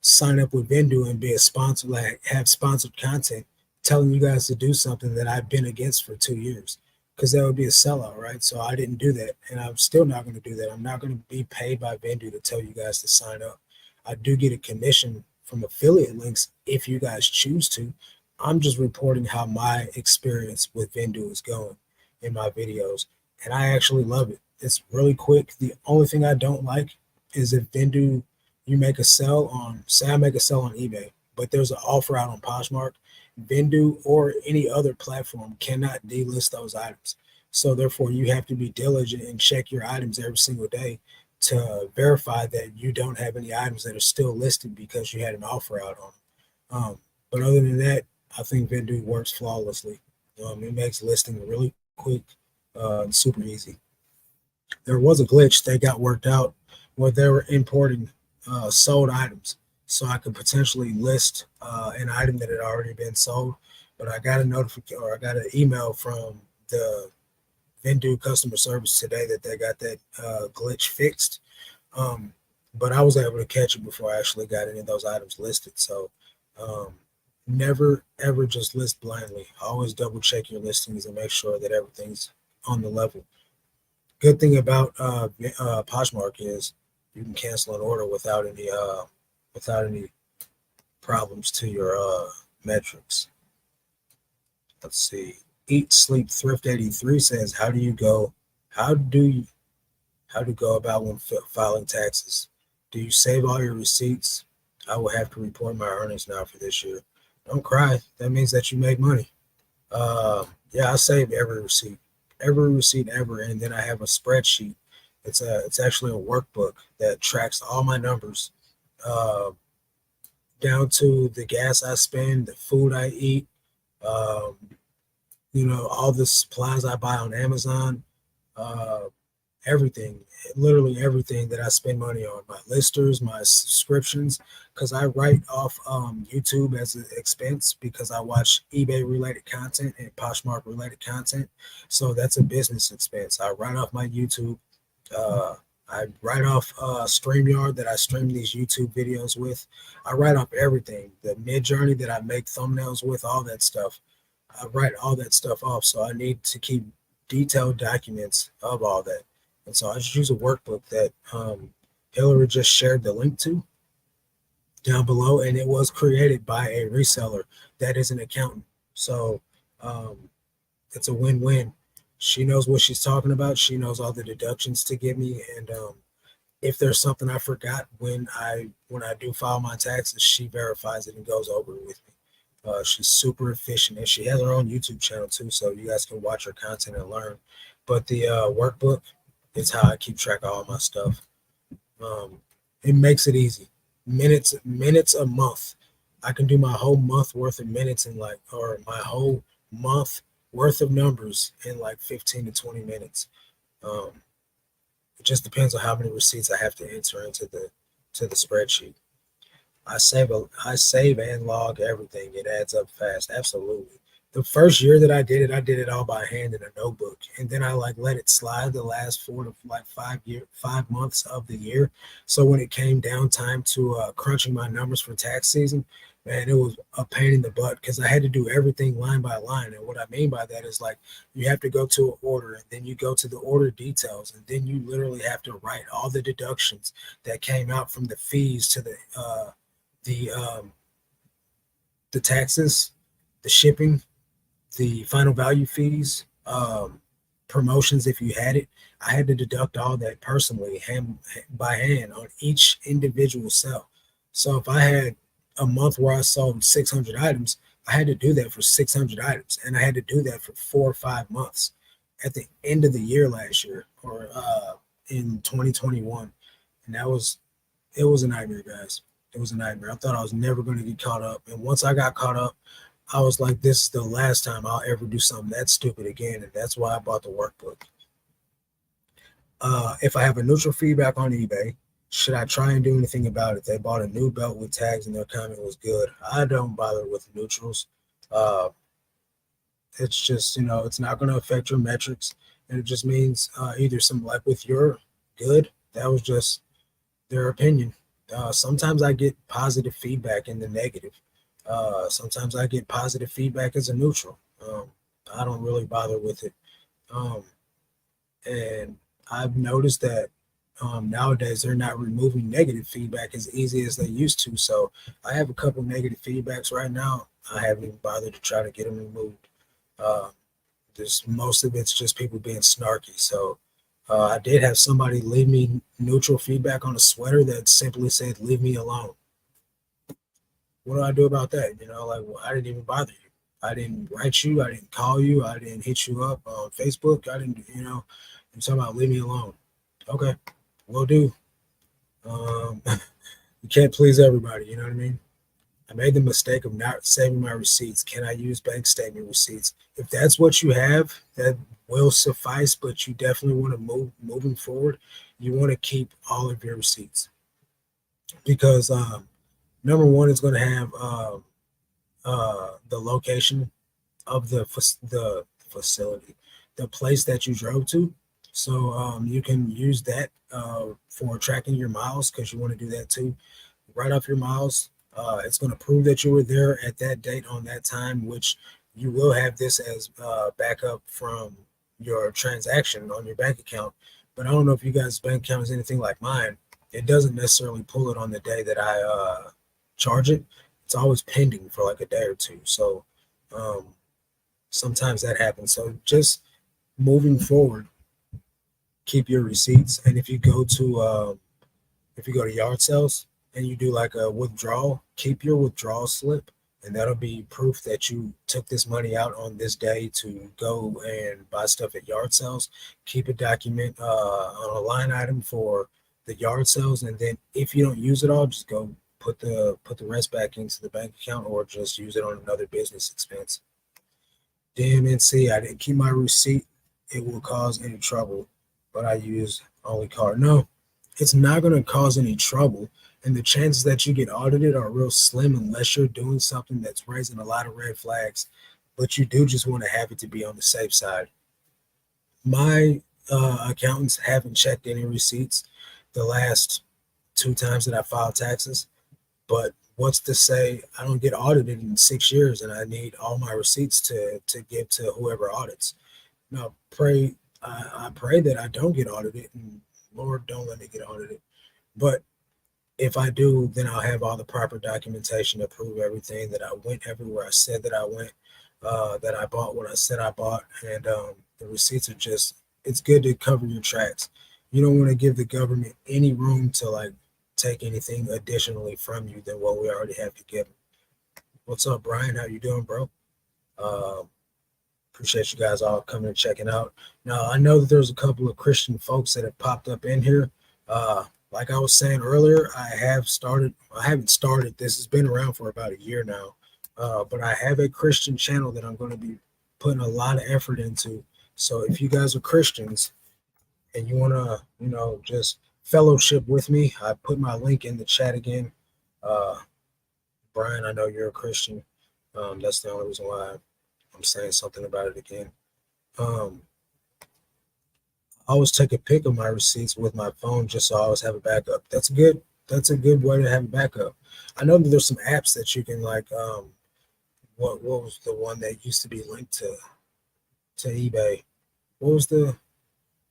sign up with Vendu and be a sponsor, like have sponsored content telling you guys to do something that I've been against for 2 years, because that would be a sellout, right? So I didn't do that, and I'm still not going to do that. I'm not going to be paid by Vendu to tell you guys to sign up. I do get a commission from affiliate links if you guys choose to. I'm just reporting how my experience with Vendu is going in my videos, and I actually love it. It's really quick. The only thing I don't like is if Vendu, you make a sell on, say I make a sell on eBay, but there's an offer out on Poshmark, Vendu or any other platform cannot delist those items. So therefore, you have to be diligent and check your items every single day to verify that you don't have any items that are still listed because you had an offer out on them. But other than that, I think Vendu works flawlessly. It makes listing really quick and super easy. There was a glitch that got worked out where they were importing sold items, so I could potentially list an item that had already been sold. But I got a notification, or I got an email from the Vendu customer service today that they got that glitch fixed. Um, but I was able to catch it before I actually got any of those items listed. So um, never ever just list blindly. Always double check your listings and make sure that everything's on the level. Good thing about Poshmark is you can cancel an order without any problems to your metrics. Let's see. Eat Sleep Thrift 83 says, How do you go about when filing taxes? Do you save all your receipts? I will have to report my earnings now for this year. Don't cry. That means that you make money. Yeah, I save every receipt ever, and then I have a spreadsheet. It's actually a workbook that tracks all my numbers, uh, down to the gas I spend, the food I eat, um, all the supplies I buy on Amazon, uh, everything, literally everything that I spend money on, my listers, my subscriptions, because I write off YouTube as an expense because I watch eBay related content and Poshmark related content. So that's a business expense. I write off my YouTube. Uh, I write off StreamYard that I stream these YouTube videos with. I write off everything, the mid journey that I make thumbnails with, all that stuff. I write all that stuff off. So I need to keep detailed documents of all that. And so I just use a workbook that Hillary just shared the link to down below, and it was created by a reseller that is an accountant. So um, it's a win-win. She knows what she's talking about. She knows all the deductions to give me, and if there's something I forgot when I do file my taxes, she verifies it and goes over it with me. She's super efficient, and she has her own YouTube channel too, so you guys can watch her content and learn. But the workbook is how I keep track of all my stuff. It makes it easy. Minutes a month. I can do my whole month worth of minutes or my whole month worth of numbers in like 15 to 20 minutes. Um, it just depends on how many receipts I have to enter into the spreadsheet. I save and log everything. It adds up fast. Absolutely. The first year that I did it all by hand in a notebook, and then I let it slide the last 5 months of the year. So when it came down time to crunching my numbers for tax season, man, it was a pain in the butt because I had to do everything line by line. And what I mean by that is you have to go to an order, and then you go to the order details, and then you literally have to write all the deductions that came out from the fees to the taxes, the shipping, the final value fees, promotions if you had it. I had to deduct all that personally, by hand on each individual sale. So if I had a month where I sold 600 items, I had to do that for 600 items, and I had to do that for 4 or 5 months. At the end of the year last year, or in 2021, and it was a nightmare, guys. It was a nightmare. I thought I was never going to get caught up, and once I got caught up, I was like, this is the last time I'll ever do something that stupid again. And that's why I bought the workbook. If I have a neutral feedback on eBay, should I try and do anything about it? They bought a new belt with tags and their comment was good. I don't bother with neutrals. Uh, it's just, it's not going to affect your metrics. And it just means either some, like with your good, that was just their opinion. Sometimes I get positive feedback in the negative. Sometimes I get positive feedback as a neutral. I don't really bother with it. Um, and I've noticed that nowadays they're not removing negative feedback as easy as they used to. So I have a couple negative feedbacks right now. I haven't even bothered to try to get them removed. Uh, most of it's just people being snarky. So I did have somebody leave me neutral feedback on a sweater that simply said, "Leave me alone." What do I do about that? Like, well, I didn't even bother you. I didn't write you. I didn't call you. I didn't hit you up on Facebook. I didn't, you're talking about leave me alone. Okay, will do. You can't please everybody. You know what I mean? I made the mistake of not saving my receipts. Can I use bank statement receipts? If that's what you have, that will suffice. But you definitely want to moving forward. You want to keep all of your receipts because number one is going to have the location of the facility, the place that you drove to. So you can use that for tracking your miles because you want to do that too. Write off your miles. It's going to prove that you were there at that date on that time, which you will have this as backup from your transaction on your bank account. But I don't know if you guys' bank account is anything like mine. It doesn't necessarily pull it on the day that I charge it. It's always pending for like a day or two. So um, sometimes that happens. So just moving forward, keep your receipts. And if you go to yard sales and you do like a withdrawal, keep your withdrawal slip, and that'll be proof that you took this money out on this day to go and buy stuff at yard sales. Keep a document on a line item for the yard sales, and then if you don't use it all, just go put the rest back into the bank account or just use it on another business expense. DMNC, I didn't keep my receipt. It will cause any trouble, but I use only card. No, it's not going to cause any trouble. And the chances that you get audited are real slim unless you're doing something that's raising a lot of red flags. But you do just want to have it to be on the safe side. My accountants haven't checked any receipts the last 2 times that I filed taxes. But what's to say I don't get audited in 6 years and I need all my receipts to give to whoever audits? Now, I pray that I don't get audited, and Lord, don't let me get audited. But if I do, then I'll have all the proper documentation to prove everything, that I went everywhere I said that I went, that I bought what I said I bought, and the receipts are just, it's good to cover your tracks. You don't want to give the government any room to like take anything additionally from you than what we already have to give them. What's up, Brian? How you doing, bro? Uh, Appreciate you guys all coming and checking out. Now, I know that there's a couple of Christian folks that have popped up in here. Like I was saying earlier, I haven't started, this has been around for about a year now, but I have a Christian channel that I'm going to be putting a lot of effort into. So if you guys are Christians and you want to, just fellowship with me, I put my link in the chat again. Brian, I know you're a Christian. That's the only reason why I'm saying something about it again. I always take a pic of my receipts with my phone just so I always have a backup. That's good. That's a good way to have a backup. I know that there's some apps that you can like. What was the one that used to be linked to eBay? What was the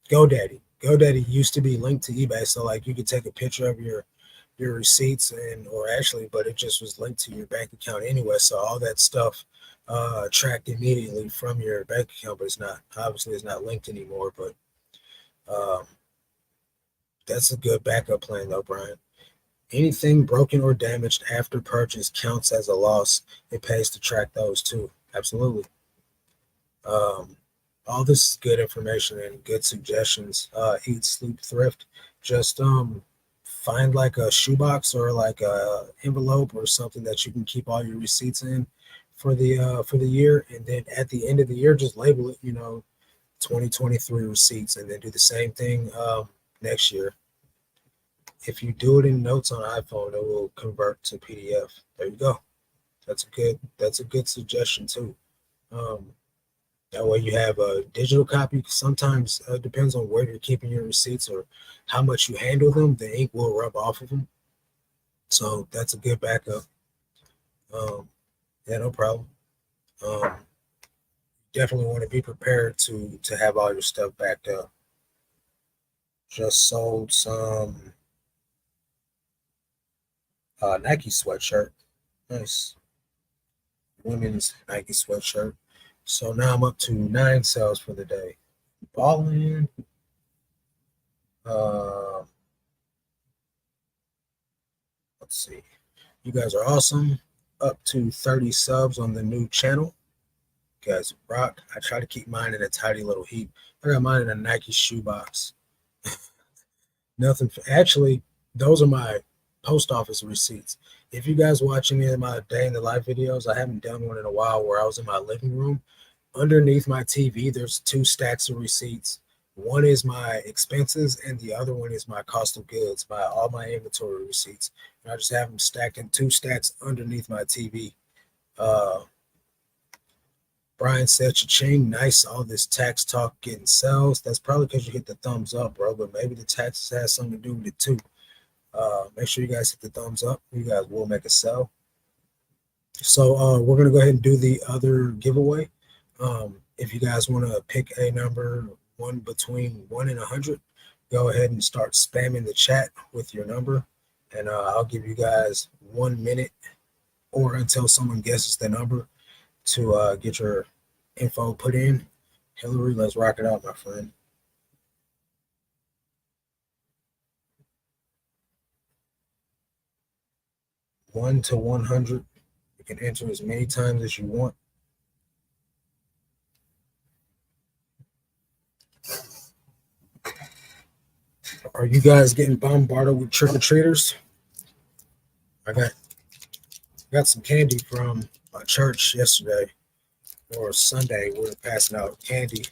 GoDaddy? GoDaddy used to be linked to eBay, so like you could take a picture of your your receipts or actually, but it just was linked to your bank account anyway. So all that stuff tracked immediately from your bank account, but it's not linked anymore. But um, that's a good backup plan though, Brian. Anything broken or damaged after purchase counts as a loss. It pays to track those too. Absolutely. Um, all this is good information and good suggestions. Eat, sleep, thrift. Just find like a shoebox or like a envelope or something that you can keep all your receipts in for the year, and then at the end of the year, just label it, 2023 receipts, and then do the same thing next year. If you do it in notes on iPhone, it will convert to PDF. There you go. That's a good suggestion too. Um, that way you have a digital copy. Sometimes it depends on where you're keeping your receipts or how much you handle them. The ink will rub off of them. So that's a good backup. Um, yeah, no problem. Um, Definitely want to be prepared to have all your stuff backed up. Just sold some Nike sweatshirt. Nice women's Nike sweatshirt. So now I'm up to 9 sales for the day. Balling. Uh, let's see. You guys are awesome. Up to 30 subs on the new channel. You guys rock. I try to keep mine in a tidy little heap. I got mine in a Nike shoebox. Nothing. Actually, those are my post office receipts. If you guys watch any of my day in the life videos, I haven't done one in a while where I was in my living room. Underneath my TV, there's two stacks of receipts. One is my expenses, and the other one is my cost of goods, all my inventory receipts. And I just have them stacked in two stacks underneath my TV. Uh, Brian said, "Cha-ching, nice. All this tax talk getting sales. That's probably because you hit the thumbs up, bro. But maybe the taxes has something to do with it too. Make sure you guys hit the thumbs up. You guys will make a sell. So we're gonna go ahead and do the other giveaway. If you guys want to pick a number one between 1 and 100, go ahead and start spamming the chat with your number, and I'll give you guys 1 minute or until someone guesses the number to get your info put in. Hillary, let's rock it out, my friend. 1 to 100. You can enter as many times as you want. Are you guys getting bombarded with trick-or-treaters? I got some candy from my church yesterday or Sunday. We were passing out candy,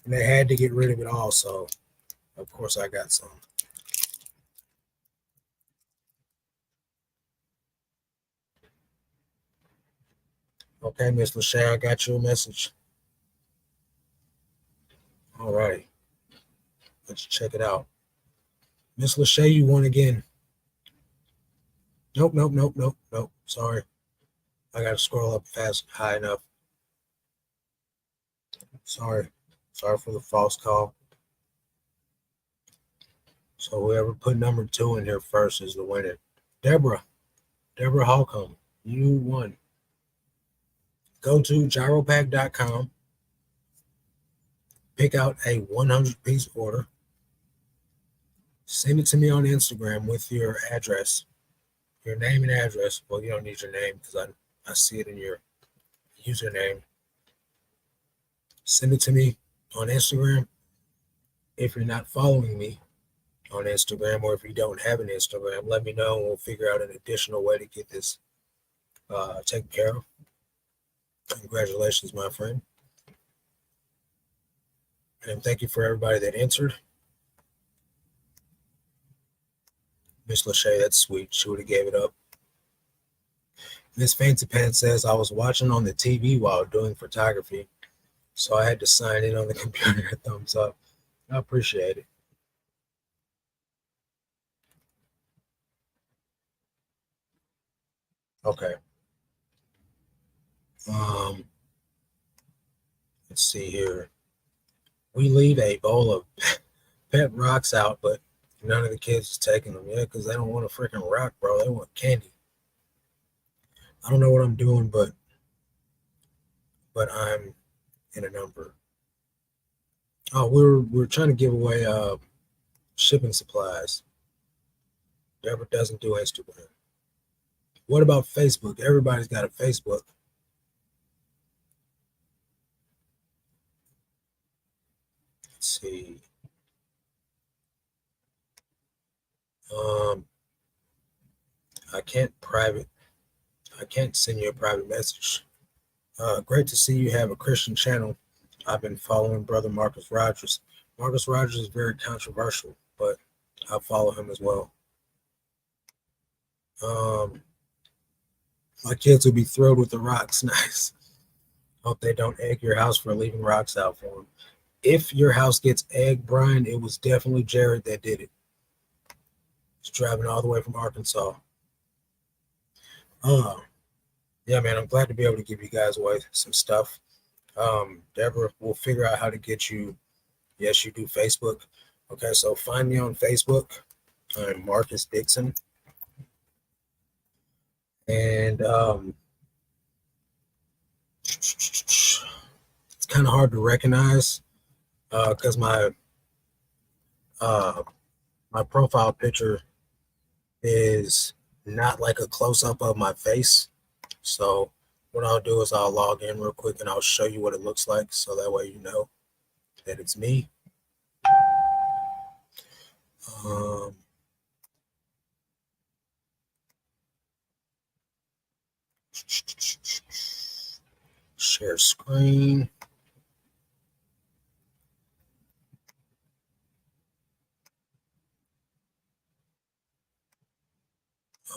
and they had to get rid of it all. So, of course, I got some. Okay, Miss Lachey, I got you a message. All right, let's check it out. Miss Lachey, you won again. Nope, nope, nope, nope, nope. Sorry. I got to scroll up fast, high enough. Sorry. Sorry for the false call. So whoever put number 2 in here first is the winner. Deborah Holcomb, you won. Go to gyropack.com, pick out a 100-piece order, send it to me on Instagram with your address, your name and address. Well, you don't need your name because I see it in your username. Send it to me on Instagram. If you're not following me on Instagram, or if you don't have an Instagram, let me know and we'll figure out an additional way to get this taken care of. Congratulations, my friend. And thank you for everybody that answered. Miss Lachey, that's sweet. She would have gave it up. Miss Fancy Pants says, I was watching on the TV while doing photography, so I had to sign in on the computer. Thumbs up. I appreciate it. Okay. Let's see here. We leave a bowl of pet rocks out, but None of the kids is taking them. Yeah, because they don't want a freaking rock, bro. They want candy. I don't know what I'm doing, but I'm in a number. Oh, we're trying to give away shipping supplies. Deborah doesn't do Instagram. What about Facebook? Everybody's got a Facebook. Let's see. Um, I can't send you a private message. Great to see you have a Christian channel. I've been following Brother Marcus Rogers. Marcus Rogers is very controversial, but I follow him as well. My kids will be thrilled with the rocks. Nice. Hope they don't egg your house for leaving rocks out for them. If your house gets egged, Brian, it was definitely Jared that did it. He's driving all the way from Arkansas. Yeah, man, I'm glad to be able to give you guys away some stuff. Deborah, we'll figure out how to get you. Yes, you do Facebook. Okay, so find me on Facebook. I'm Marcus Dixon. And it's kind of hard to recognize because my profile picture is not like a close up of my face. So what I'll do is I'll log in real quick and I'll show you what it looks like, so that way you know that it's me. Share screen.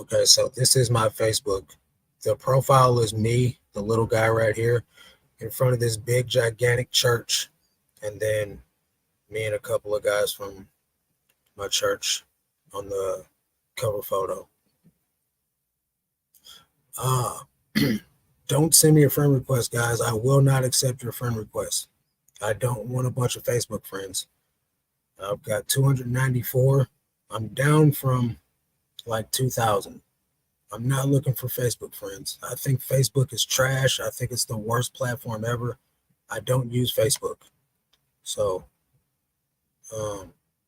Okay, so this is my Facebook. The profile is me, the little guy right here, in front of this big, gigantic church. And then me and a couple of guys from my church on the cover photo. Don't send me a friend request, guys. I will not accept your friend request. I don't want a bunch of Facebook friends. I've got 294. I'm down from like 2,000. I'm not looking for Facebook friends. I think Facebook is trash. I think it's the worst platform ever. I don't use Facebook. So,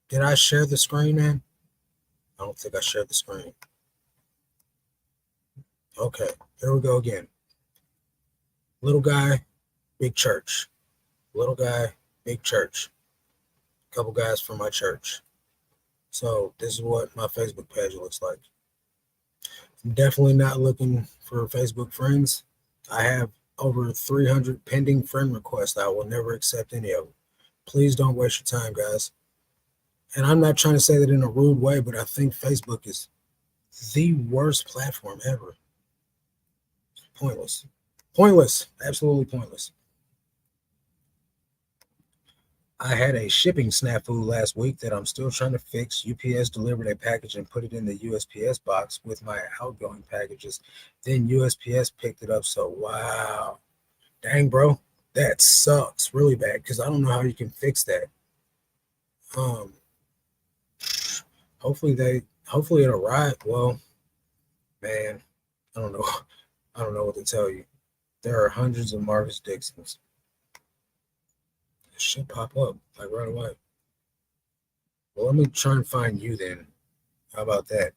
did I share the screen, man? I don't think I shared the screen. Okay, here we go again. Little guy, big church. Little guy, big church. Couple guys from my church. So this is what my Facebook page looks like. I'm definitely not looking for Facebook friends. I have over 300 pending friend requests. I will never accept any of them. Please don't waste your time, guys. And I'm not trying to say that in a rude way, but I think Facebook is the worst platform ever. Pointless. Pointless. Absolutely pointless. I had a shipping snafu last week that I'm still trying to fix. UPS delivered a package and put it in the USPS box with my outgoing packages. Then USPS picked it up. So, wow. Dang, bro. That sucks really bad because I don't know how you can fix that. Hopefully it'll arrive. Well, man, I don't know. I don't know what to tell you. There are hundreds of Marcus Dixons. It should pop up like right away. Well, let me try and find you then. How about that?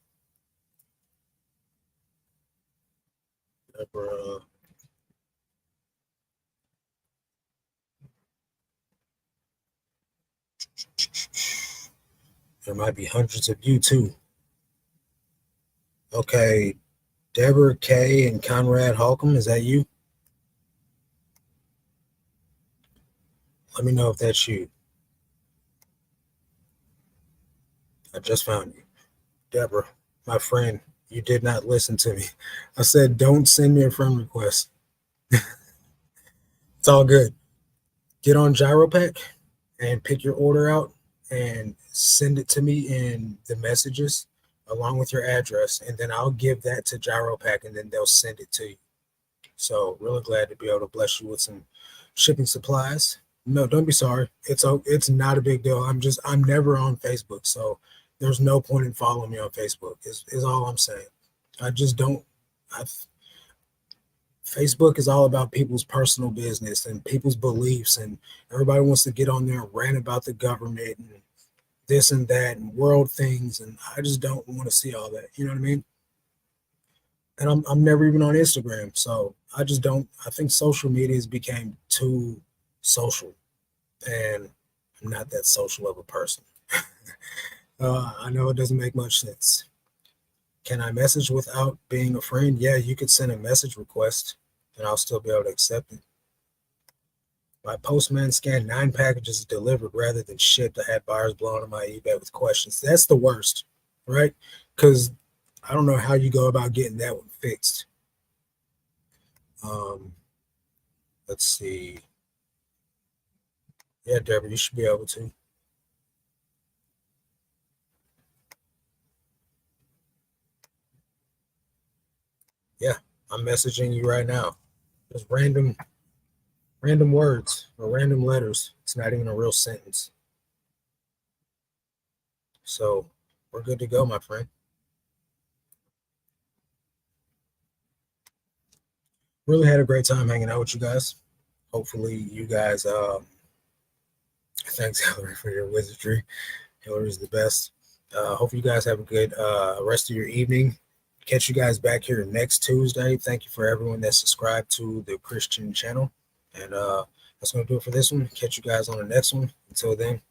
There might be hundreds of you too. Okay, Deborah K and Conrad Holcomb, is that you? Let me know if that's you. I just found you. Deborah, my friend, you did not listen to me. I said, don't send me a friend request. It's all good. Get on GyroPack and pick your order out and send it to me in the messages along with your address. And then I'll give that to GyroPack and then they'll send it to you. So really glad to be able to bless you with some shipping supplies. No, don't be sorry. It's not a big deal. I'm never on Facebook. So There's no point in following me on Facebook. Is all I'm saying. I just don't. I Facebook is all about people's personal business and people's beliefs, and everybody wants to get on there and rant about the government and this and that and world things, and I just don't want to see all that. You know what I mean? And I'm never even on Instagram, so I just don't. I think social media has became too social, and I'm not that social of a person. I know it doesn't make much sense. Can I message without being a friend? Yeah, you could send a message request, and I'll still be able to accept it. My postman scanned 9 packages delivered rather than shipped. I had buyers blowing on my eBay with questions. That's the worst, right? Because I don't know how you go about getting that one fixed. Um, let's see. Yeah, Deborah, you should be able to. Yeah, I'm messaging you right now. Just random words or random letters. It's not even a real sentence. So we're good to go, my friend. Really had a great time hanging out with you guys. Hopefully you guys thanks Hillary for your wizardry. Hillary's the best. Hope you guys have a good rest of your evening. Catch you guys back here next Tuesday. Thank you for everyone that subscribed to the Christian channel. And that's going to do it for this one. Catch you guys on the next one. Until then,